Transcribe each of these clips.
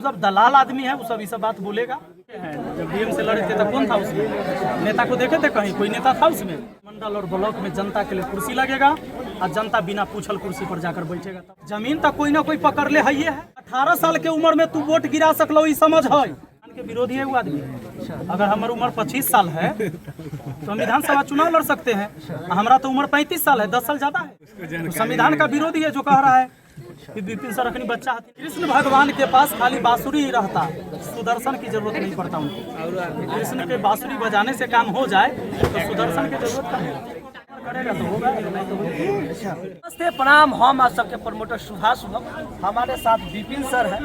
सब दलाल आदमी है, वो सब ये सब बात बोलेगा। जब डीएम से लड़े थे तब कौन था उसमें? नेता को देखे थे कहीं? कोई नेता था उसमें? मंडल और ब्लॉक में जनता के लिए कुर्सी लगेगा और जनता बिना पूछल कुर्सी पर जाकर बैठेगा। जमीन तक कोई ना कोई पकड़ ले है। 18 साल के उम्र में तू वोट गिरा सकलो, ये समझ है के विरोधी है वो आदमी। अगर हमारी उम्र 25 साल है तो हम विधानसभा चुनाव लड़ सकते हैं। हमारा तो उम्र 35 साल है, 10 साल ज्यादा है। तो संविधान का विरोधी है जो कह रहा है कि विपिन सर अखनी बच्चा है। कृष्ण भगवान के पास खाली बांसुरी ही रहता, सुदर्शन की जरूरत नहीं पड़ता उनको। कृष्ण के बांसुरी बजाने से काम हो जाए तो सुदर्शन की जरूरत का करेगा तो होगा, नहीं तो होगा। नमस्ते, प्रणाम। हम आज सबके प्रमोटर सुभाष शुभम, हमारे साथ विपिन सर है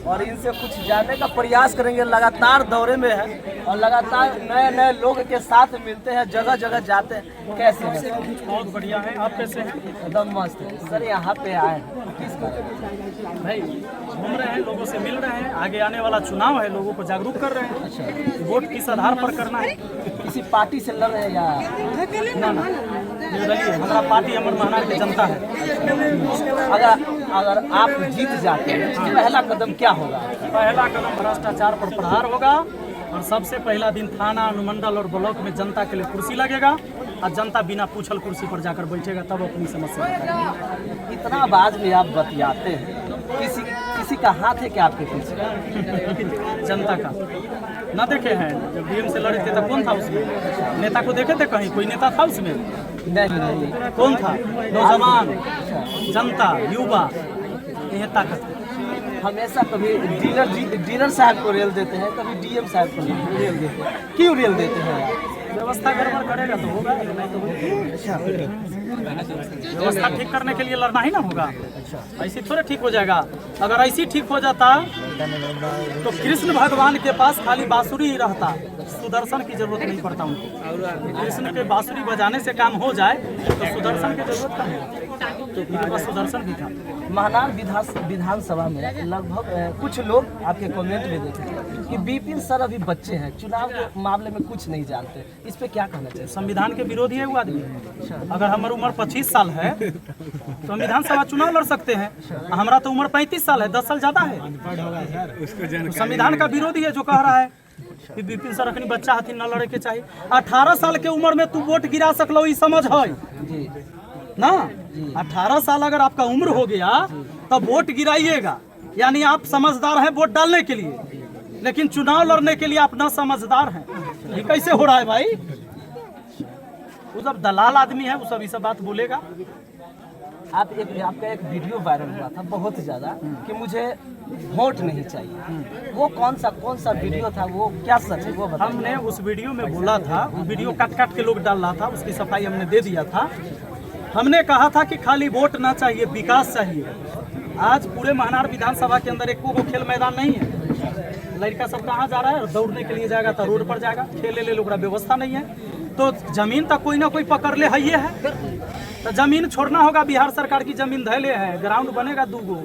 और इनसे कुछ जानने का प्रयास करेंगे। लगातार दौरे में है और लगातार नए नए लोग के साथ मिलते हैं, जगह जगह जाते हैं। कैसे हैं? बहुत बढ़िया है। आप कैसे हैं? एकदम मस्त है। सर यहाँ पे आए हैं किस भाई? घूम रहे हैं, लोगों से मिल रहे हैं। आगे आने वाला चुनाव है, लोगों को जागरूक कर रहे हैं। अच्छा, वोट किस आधार पर करना है? किसी पार्टी से लड़ रहे हैं या ना निर्दलीय? हमारा पार्टी अमर महानार की जनता है। अगर आप जीत जाते हैं तो पहला कदम क्या होगा? पहला कदम भ्रष्टाचार पर प्रहार होगा और सबसे पहला दिन थाना, अनुमंडल और ब्लॉक में जनता के लिए कुर्सी लगेगा और जनता बिना पूछल कुर्सी पर जाकर बैठेगा, तब अपनी समस्या बताएगा। इतना आवाज में आप बतियाते हैं, किसी का हाथ है क्या आपके पीछे? जनता का ना देखे हैं? जब डीएम से लड़े थे तब कौन था उसमें? नेता को देखे थे कहीं? कोई नेता था उसमें? नहीं। कौन था? नौजवान, जनता, युवा, यह ताकत है। हमेशा कभी डीलर साहब को रेल देते हैं, कभी डीएम साहब को रेल देते हैं। क्यों रेल देते हैं यार? व्यवस्था गड़बड़ करेगा तो होगा, नहीं तो होगा। व्यवस्था ठीक करने के लिए लड़ना ही ना होगा। ऐसे थोड़े ठीक हो जाएगा। अगर ऐसी ठीक हो जाता तो कृष्ण भगवान के पास खाली बांसुरी ही रहता, सुदर्शन की जरूरत नहीं पड़ता उनको। कृष्ण के बांसुरी बजाने से काम हो जाए तो सुदर्शन की जरूरत का है। तो सुदर्शन भी था। महानार विधानसभा में लगभग कुछ लोग आपके कमेंट में देते कि विपिन सर अभी बच्चे हैं, चुनाव के मामले में कुछ नहीं जानते। इस पे क्या कहना चाहिए? संविधान के विरोधी है वो आदमी। अगर हमारी उम्र 25 साल है तो हम विधानसभा चुनाव लड़ सकते हैं। हमारा तो उम्र 35 साल है, 10 साल ज्यादा है। तो संविधान का विरोधी है जो कह रहा है कि विपिन सर अखनी बच्चा हथिन, न लड़े के चाहिए। 18 साल के उम्र में तू वोट गिरा सकलो, ये समझ है ना? 18 साल अगर आपका उम्र हो गया तब वोट गिराइएगा, यानी आप समझदार हैं वोट डालने के लिए, लेकिन चुनाव लड़ने के लिए आप न समझदार हैं। ये कैसे हो रहा है भाई? वो सब दलाल आदमी है, वो सब ये सब बात बोलेगा। आपका एक वीडियो वायरल हुआ था बहुत ज्यादा कि मुझे वोट नहीं चाहिए। वो कौन सा वीडियो था? वो क्या सच है वो बताइए। हमने उस वीडियो में बोला था, वो वीडियो काट के लोग डाल रहा था, उसकी सफाई हमने दे दिया था। हमने कहा था कि खाली वोट ना चाहिए, विकास चाहिए। आज पूरे महानार विधानसभा के अंदर एक को खेल मैदान नहीं है। लड़का सब कहाँ जा रहा है? दौड़ने के लिए जाएगा तो रोड पर जाएगा, खेले ले लोग व्यवस्था नहीं है। तो जमीन तक कोई ना कोई पकड़ ले है। तो जमीन छोड़ना होगा। बिहार सरकार की जमीन धैले है, ग्राउंड बनेगा 2 गो।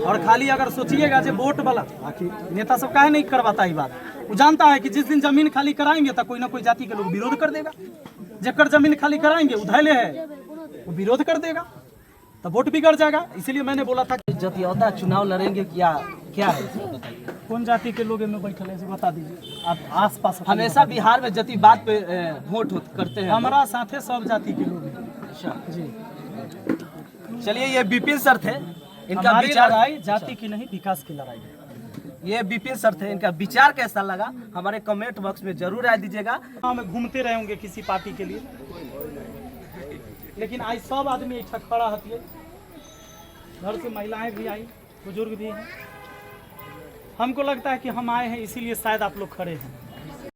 और खाली अगर सोचिएगा जो वोट वाला, नेता सब काहे नहीं करवाता ये बात? वो जानता है कि जिस दिन जमीन खाली कराएंगे तो कोई ना कोई जाति के लोग विरोध कर देगा। जकर जमीन खाली कराएंगे वो धैले है, वो विरोध कर देगा तो वोट बिगड़ जाएगा। इसीलिए मैंने बोला था कि जतियौता चुनाव लड़ेंगे क्या है? कौन जाति के लोग में बैठे हैं बता दीजिए। आप आस पास हमेशा बिहार में जाति बात पे वोट करते हैं। हमारा साथे सब जाति के लोग हैं। अच्छा जी, चलिए ये विपिन सर थे, इनका विचार लड़ाई जाति की नहीं विकास की लड़ाई है। ये विपिन सर थे, इनका विचार कैसा लगा हमारे कमेंट बॉक्स में जरूर राय दीजिएगा। में घूमते रहेंगे किसी पार्टी के लिए, लेकिन आज सब आदमी इकट्ठा खड़ा हथिए। घर से महिलाएं भी आई, बुजुर्ग भी हैं। हमको लगता है कि हम आए हैं इसीलिए शायद आप लोग खड़े हैं।